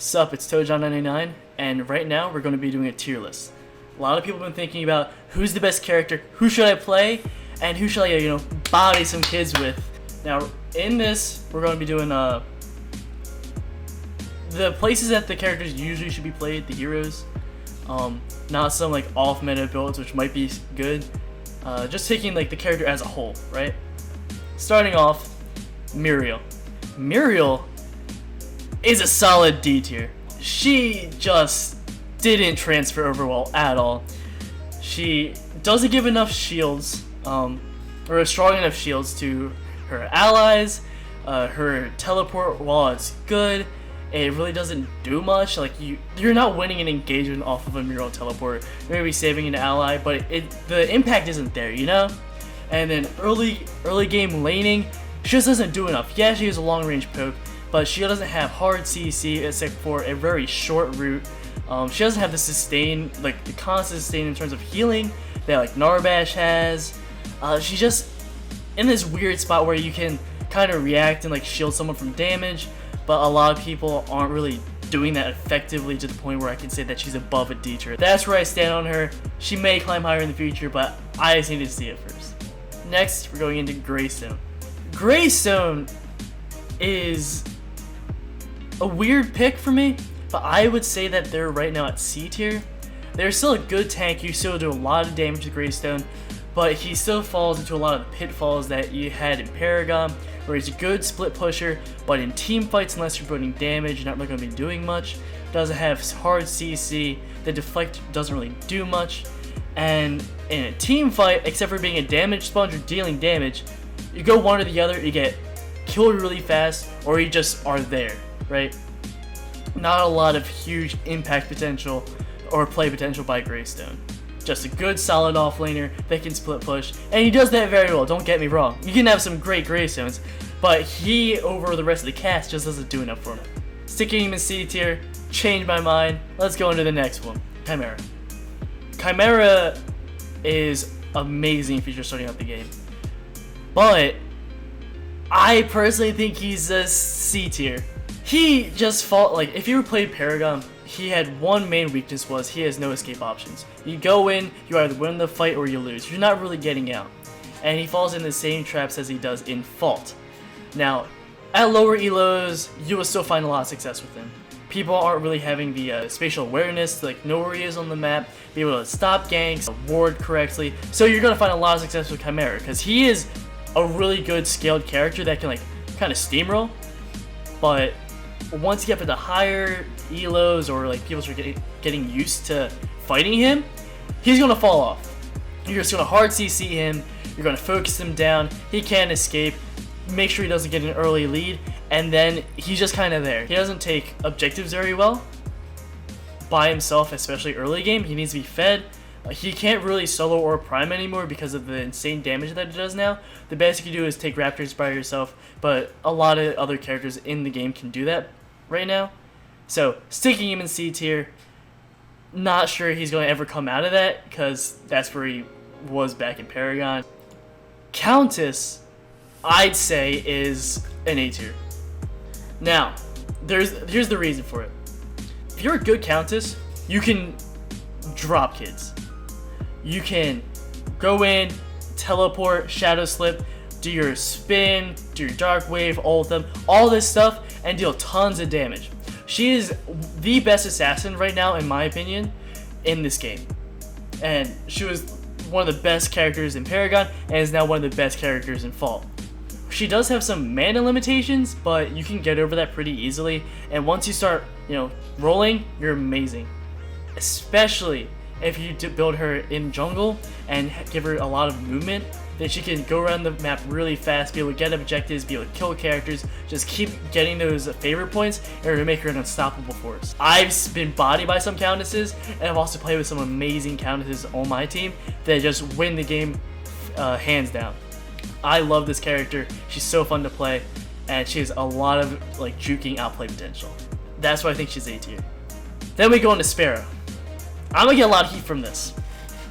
Sup, it's Toadjohn99, and right now we're going to be doing a tier list. A lot of people have been thinking about who's the best character, who should I play, and who should I, body some kids with. Now, in this, we're going to be doing the places that the characters usually should be played, the heroes. Not some like off-meta builds, which might be good. Just taking like the character as a whole, right? Starting off, Muriel. Muriel is a solid D tier. She just didn't transfer over well at all. She doesn't give enough shields, or strong enough shields to her allies. Her teleport, while it's good, it really doesn't do much. Like you're not winning an engagement off of a Muriel teleport. You're maybe saving an ally, but the impact isn't there, And then early game laning, she just doesn't do enough. Yeah, she has a long range poke, but she doesn't have hard CC except for a very short route. She doesn't have the sustain, like the constant sustain in terms of healing that like Narbash has. She's just in this weird spot where you can kind of react and like shield someone from damage, but a lot of people aren't really doing that effectively to the point where I can say that she's above a D tier. That's where I stand on her. She may climb higher in the future, but I just need to see it first. Next, we're going into Greystone. Greystone is a weird pick for me, but I would say that they're right now at C tier. They're still a good tank. You still do a lot of damage to Greystone, but he still falls into a lot of the pitfalls that you had in Paragon, where he's a good split pusher, but in team fights, unless you're putting damage, you're not really going to be doing much. Doesn't have hard CC. The deflect doesn't really do much. And in a team fight, except for being a damage sponge or dealing damage, you go one or the other, you get killed really fast, or you just are there, right? Not a lot of huge impact potential or play potential by Greystone. Just a good solid offlaner that can split push, and he does that very well, don't get me wrong. You can have some great Greystones, but he, over the rest of the cast, just doesn't do enough for him. Sticking him in C tier, changed my mind. Let's go into the next one, Khaimera. Khaimera is amazing if you're just starting out the game, but I personally think he's a C tier. He just fought, like, if you ever played Paragon, he had one main weakness was he has no escape options. You go in, you either win the fight or you lose. You're not really getting out. And he falls in the same traps as he does in Fault. Now, at lower elos, you will still find a lot of success with him. People aren't really having the spatial awareness to like know where he is on the map, be able to stop ganks, ward correctly. So you're going to find a lot of success with Khaimera, because he is a really good scaled character that can like kind of steamroll. But once you get to the higher elos, or like people start getting used to fighting him, he's gonna fall off. You're just gonna hard CC him, you're gonna focus him down, he can't escape, make sure he doesn't get an early lead, and then he's just kind of there. He doesn't take objectives very well by himself, especially early game. He needs to be fed. He can't really solo or prime anymore because of the insane damage that he does now. The best you can do is take Raptors by yourself, but a lot of other characters in the game can do that right now. So sticking him in C tier, not sure he's going to ever come out of that, because that's where he was back in Paragon. Countess, I'd say, is an A tier. Now, here's the reason for it. If you're a good Countess, you can drop kids. You can go in, teleport, shadow slip, do your spin, do your dark wave, ult them, all this stuff, and deal tons of damage. She is the best assassin right now, in my opinion, in this game. And she was one of the best characters in Paragon, and is now one of the best characters in Fault. She does have some mana limitations, but you can get over that pretty easily. And once you start, rolling, you're amazing. Especially if you build her in jungle and give her a lot of movement, then she can go around the map really fast, be able to get objectives, be able to kill characters, just keep getting those favorite points, and it'll make her an unstoppable force. I've been bodied by some Countesses, and I've also played with some amazing Countesses on my team that just win the game hands down. I love this character. She's so fun to play, and she has a lot of like juking outplay potential. That's why I think she's A tier. Then we go into Sparrow. I'm gonna get a lot of heat from this.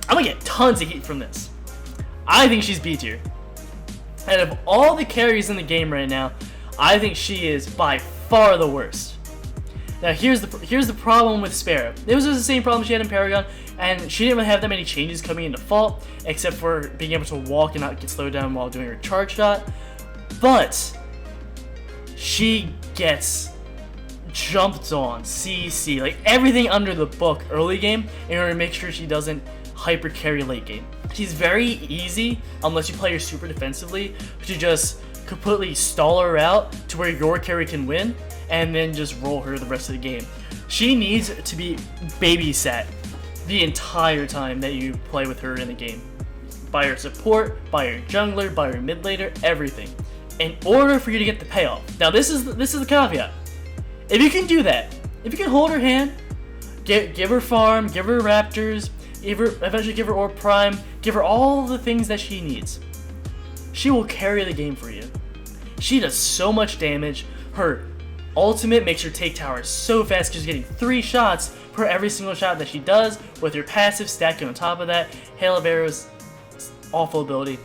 I'm gonna get tons of heat from this. I think she's B tier. And of all the carries in the game right now, I think she is by far the worst. Now here's the problem with Sparrow. It was the same problem she had in Paragon, and she didn't really have that many changes coming in default, except for being able to walk and not get slowed down while doing her charge shot. But she gets jumped on, CC, like everything under the book early game in order to make sure she doesn't hyper carry late game. She's very easy, unless you play her super defensively, to just completely stall her out to where your carry can win, and then just roll her the rest of the game. She needs to be babysat the entire time that you play with her in the game. By her support, by her jungler, by her mid laner, everything. In order for you to get the payoff. Now this is the caveat. If you can do that, if you can hold her hand, give her farm, give her raptors, eventually give her orb prime, give her all the things that she needs, she will carry the game for you. She does so much damage. Her ultimate makes her take towers so fast because she's getting 3 shots per every single shot that she does, with her passive stacking on top of that. Hail of Arrows, awful ability.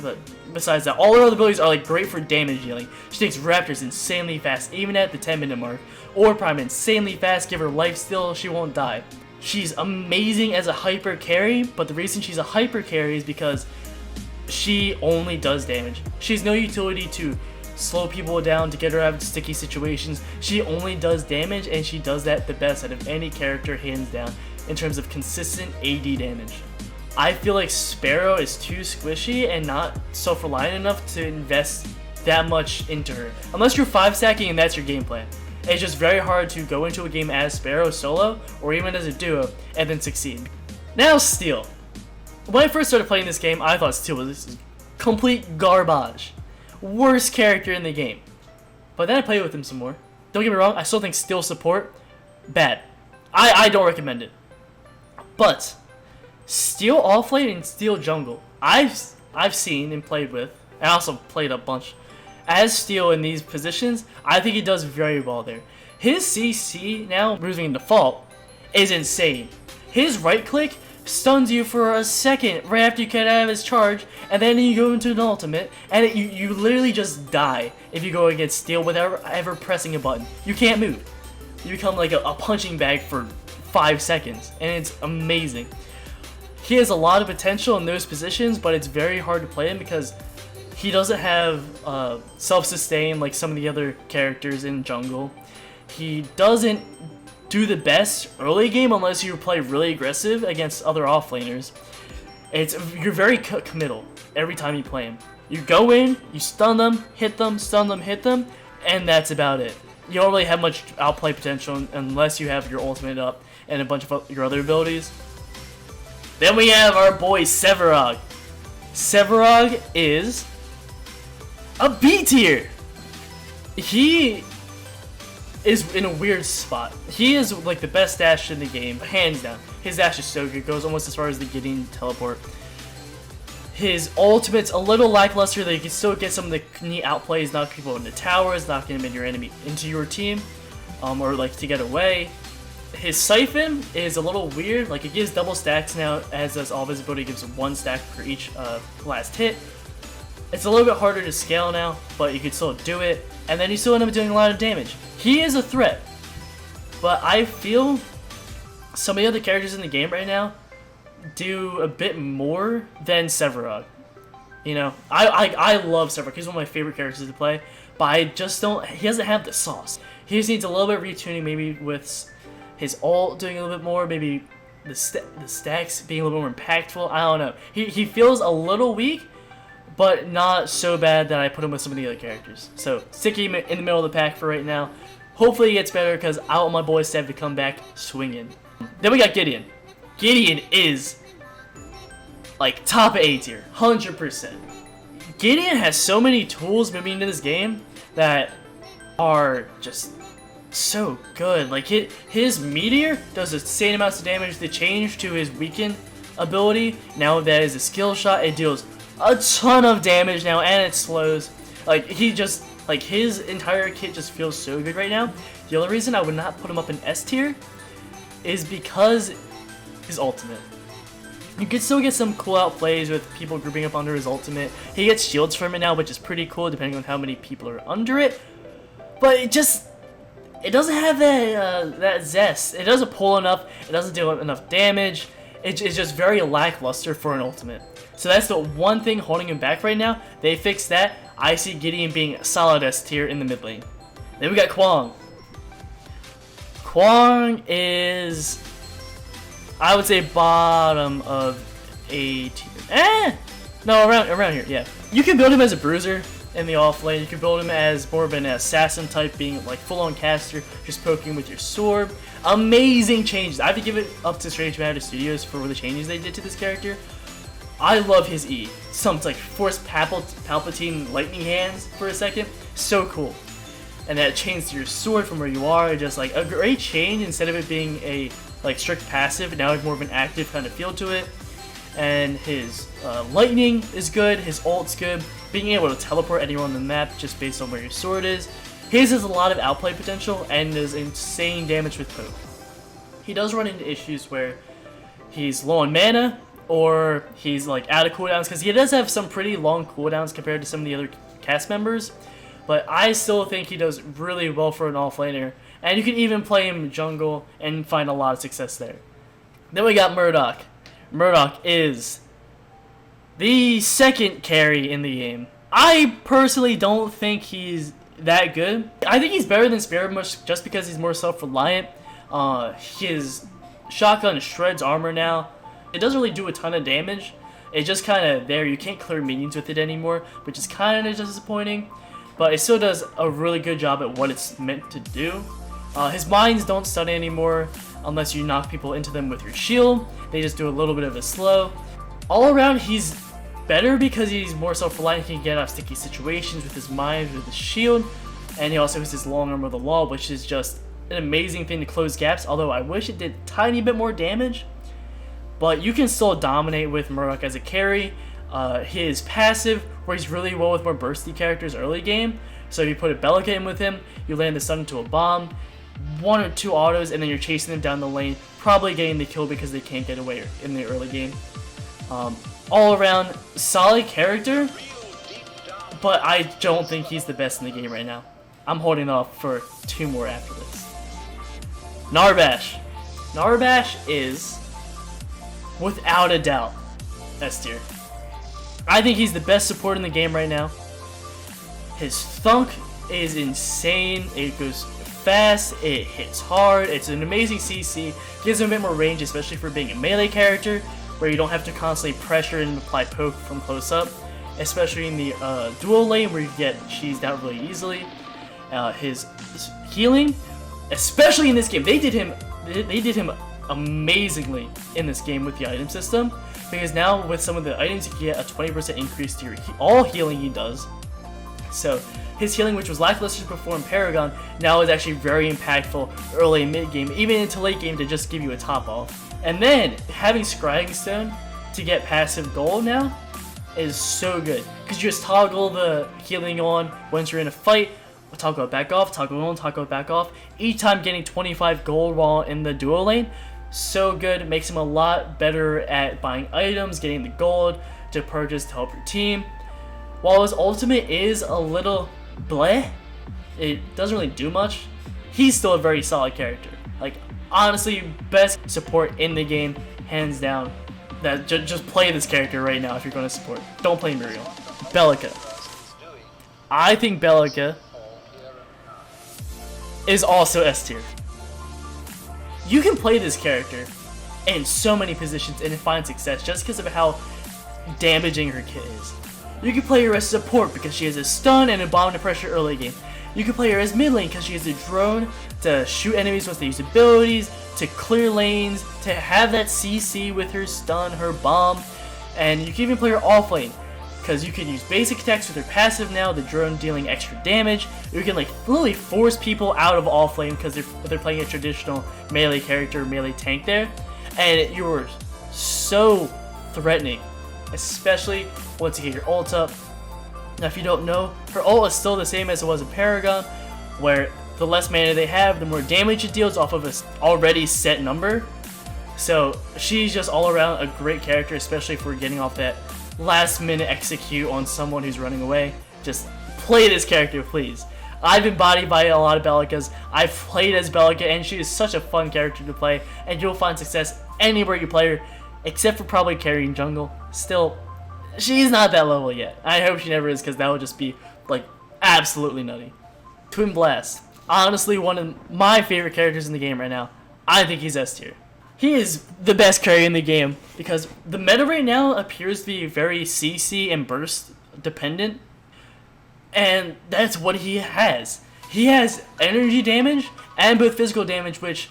But besides that, all her other abilities are like great for damage dealing. She takes raptors insanely fast, even at the 10-minute mark. Orb prime insanely fast, give her life steal, she won't die. She's amazing as a hyper carry, but the reason she's a hyper carry is because she only does damage. She has no utility to slow people down, to get her out of sticky situations. She only does damage, and she does that the best out of any character, hands down, in terms of consistent AD damage. I feel like Sparrow is too squishy and not self-reliant enough to invest that much into her. Unless you're 5-stacking and that's your game plan. It's just very hard to go into a game as Sparrow solo, or even as a duo, and then succeed. Now Steel. When I first started playing this game, I thought Steel was complete garbage. Worst character in the game. But then I played with him some more. Don't get me wrong, I still think Steel support, bad. I don't recommend it. But Steel offlane and Steel jungle, I've seen and played with, and I also played a bunch as Steel in these positions. I think he does very well there. His CC now, moving in default, is insane. His right click stuns you for a second right after you get out of his charge, and then you go into an ultimate, and you literally just die if you go against Steel without ever pressing a button. You can't move. You become like a punching bag for 5 seconds, and it's amazing. He has a lot of potential in those positions, but it's very hard to play him because he doesn't have self-sustain like some of the other characters in jungle. He doesn't do the best early game unless you play really aggressive against other offlaners. You're very committal every time you play him. You go in, you stun them, hit them, stun them, hit them, and that's about it. You don't really have much outplay potential unless you have your ultimate up and a bunch of your other abilities. Then we have our boy Sevarog. Sevarog is a B tier. He is in a weird spot. He is like the best dash in the game, hands down. His dash is so good, goes almost as far as the Gideon teleport. His ultimate's a little lackluster, though you can still get some of the neat outplays, knock people into towers, knocking them into your team, or like to get away. His Siphon is a little weird, like it gives double stacks now, as does all visibility, gives 1 stack for each last hit. It's a little bit harder to scale now, but you can still do it, and then you still end up doing a lot of damage. He is a threat, but I feel some of the other characters in the game right now do a bit more than Sevarog. You know, I love Sevarog. He's one of my favorite characters to play, but I just don't. He doesn't have the sauce. He just needs a little bit of retuning, maybe with his ult doing a little bit more, maybe the stacks being a little more impactful. I don't know. He feels a little weak, but not so bad that I put him with some of the other characters. So sticking him in the middle of the pack for right now. Hopefully he gets better because I want my boys to have to come back swinging. Then we got Gideon. Gideon is like top A tier, 100%. Gideon has so many tools moving into this game that are just so good. Like his meteor does insane amounts of damage. The change to his weaken ability, now that is a skill shot, it deals a ton of damage now, and it slows. Like his entire kit just feels so good right now. The only reason I would not put him up in S tier is because his ultimate. You can still get some cool out plays with people grouping up under his ultimate. He gets shields from it now, which is pretty cool depending on how many people are under it. But it doesn't have that zest. It doesn't pull enough. It doesn't deal enough damage. It's just very lackluster for an ultimate. So that's the one thing holding him back right now. They fixed that. I see Gideon being solid S tier in the mid lane. Then we got Kwang. Kwang is, I would say, bottom of A tier. No, around here, yeah. You can build him as a bruiser in the off lane. You can build him as more of an assassin type, being like full-on caster, just poking with your sword. Amazing changes. I have to give it up to Strange Matter Studios for the changes they did to this character. I love his E. Something like Force Palpatine lightning hands for a second. So cool. And that change to your sword from where you are, just like a great change instead of it being a like strict passive. Now it's more of an active kind of feel to it. And his lightning is good, his ult's good, being able to teleport anywhere on the map just based on where your sword is. His has a lot of outplay potential and does insane damage with poke. He does run into issues where he's low on mana or he's like out of cooldowns, because he does have some pretty long cooldowns compared to some of the other cast members. But I still think he does really well for an offlaner, and you can even play him jungle and find a lot of success there. Then we got Murdock. Murdock is the second carry in the game. I personally don't think he's that good. I think he's better than Sparrow much just because he's more self-reliant. His shotgun shreds armor now. It doesn't really do a ton of damage. It's just kind of there. You can't clear minions with it anymore, which is kind of disappointing. But it still does a really good job at what it's meant to do. His mines don't stun anymore unless you knock people into them with your shield. They just do a little bit of a slow. All around, he's better because he's more self-reliant. He can get out of sticky situations with his mines, with his shield. And he also has his long arm of the law, which is just an amazing thing to close gaps. Although I wish it did a tiny bit more damage. But you can still dominate with Murdock as a carry. His passive works really well with more bursty characters early game. So if you put a Belica in with him, you land the stun into a bomb, 1 or 2 autos, and then you're chasing them down the lane, probably getting the kill because they can't get away in the early game. All around, solid character, but I don't think he's the best in the game right now. I'm holding off for 2 more after this. Narbash. Narbash is, without a doubt, S tier. I think he's the best support in the game right now. His thunk is insane. It goes fast, it hits hard, it's an amazing CC, gives him a bit more range, especially for being a melee character, where you don't have to constantly pressure and apply poke from close up, especially in the dual lane where you get cheesed out really easily. His healing, especially in this game, they did him amazingly in this game with the item system, because now with some of the items you can get a 20% increase to your all healing he does. So his healing, which was lackluster before in Paragon, now is actually very impactful early and mid game, even into late game, to just give you a top off. And then having Scrying Stone to get passive gold now is so good, because you just toggle the healing on once you're in a fight, toggle it back off, toggle on, toggle it back off, each time getting 25 gold while in the duo lane. So good, it makes him a lot better at buying items, getting the gold to purchase to help your team. While his ultimate is a little bleh, it doesn't really do much, he's still a very solid character. Like, honestly, best support in the game, hands down. That just play this character right now if you're going to support. Don't play Muriel. Belica. I think Belica is also S tier. You can play this character in so many positions and find success just because of how damaging her kit is. You can play her as support because she has a stun and a bomb to pressure early game. You can play her as mid lane because she has a drone to shoot enemies once they use abilities, to clear lanes, to have that CC with her stun, her bomb. And you can even play her off lane because you can use basic attacks with her passive now, the drone dealing extra damage. You can like literally force people out of off lane because they're playing a traditional melee character, melee tank there. And you're so threatening, especially once you get your ult up. Now if you don't know, her ult is still the same as it was in Paragon, where the less mana they have, the more damage it deals off of an already set number. So she's just all around a great character, especially if we're getting off that last minute execute on someone who's running away. Just play this character, please. I've been bodied by a lot of Belicas. I've played as Belica, and she is such a fun character to play, and you'll find success anywhere you play her, except for probably carrying jungle. Still, she's not that level yet. I hope she never is, because that would just be, like, absolutely nutty. TwinBlast. Honestly, one of my favorite characters in the game right now. I think he's S tier. He is the best carry in the game, because the meta right now appears to be very CC and burst dependent, and that's what he has. He has energy damage and both physical damage, which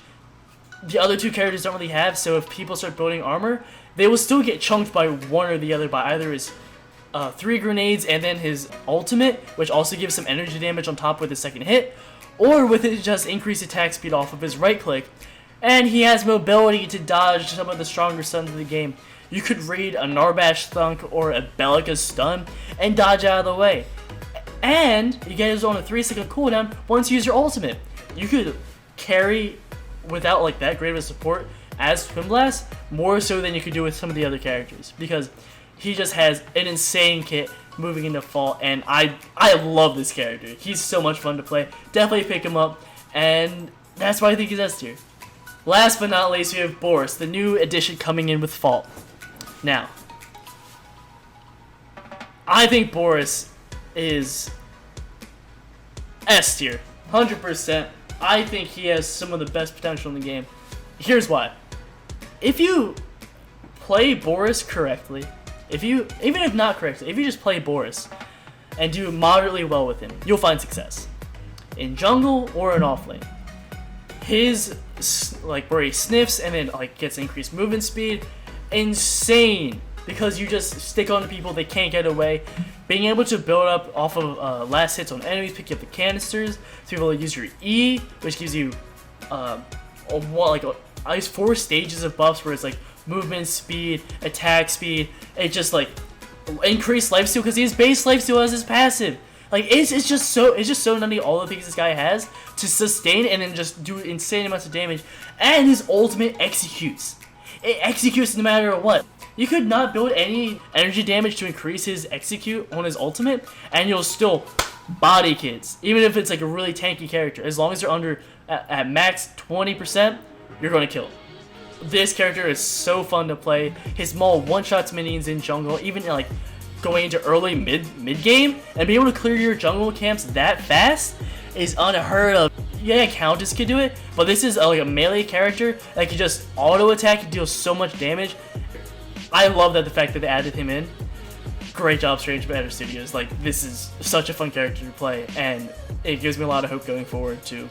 the other two characters don't really have, so if people start building armor, they will still get chunked by one or the other, by either his 3 grenades and then his ultimate, which also gives some energy damage on top with his second hit, or with his just increased attack speed off of his right click. And he has mobility to dodge some of the stronger stuns of the game. You could read a Narbash thunk or a Belica stun and dodge out of the way. And you get his on a 3-second cooldown once you use your ultimate. You could carry without like that great of a support as TwinBlast, more so than you could do with some of the other characters, because he just has an insane kit moving into fall, and I love this character. He's so much fun to play. Definitely pick him up, and that's why I think he's S tier. Last but not least, we have Boris, the new addition coming in with Fault. Now, I think Boris is S tier, 100%. I think he has some of the best potential in the game. Here's why. If you play Boris correctly, even if not correctly, if you just play Boris and do moderately well with him, you'll find success. In jungle or in offlane. His, like, where he sniffs and then, like, gets increased movement speed, insane. Because you just stick on to people, they can't get away. Being able to build up off of last hits on enemies, picking up the canisters, to be able to use your E, which gives you, at least 4 stages of buffs where it's, like, movement speed, attack speed, it just, like, increased lifesteal, because his base lifesteal as his passive. Like, it's just so nutty, all the things this guy has to sustain and then just do insane amounts of damage. And his ultimate executes. It executes no matter what. You could not build any energy damage to increase his execute on his ultimate, and you'll still body kids. Even if it's like a really tanky character. As long as they're under, at max 20%, you're going to kill him. This character is so fun to play. His maul one-shots minions in jungle, even like going into early mid game, and being able to clear your jungle camps that fast is unheard of. Yeah, Countess could do it, but this is like a melee character that can just auto attack and deal so much damage. I love that the fact that they added him in. Great job, Strange Matter Studios. Like, this is such a fun character to play, and it gives me a lot of hope going forward to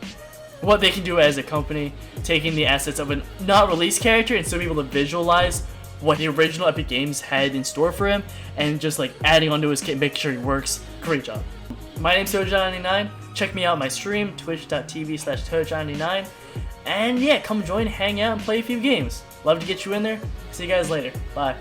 what they can do as a company, taking the assets of a not released character and still be able to visualize what the original Epic Games had in store for him, and just like adding onto his kit and making sure he works. Great job. My name's Toadjohn99. Check me out on my stream, twitch.tv/Toadjohn99. And yeah, come join, hang out, and play a few games. Love to get you in there. See you guys later. Bye.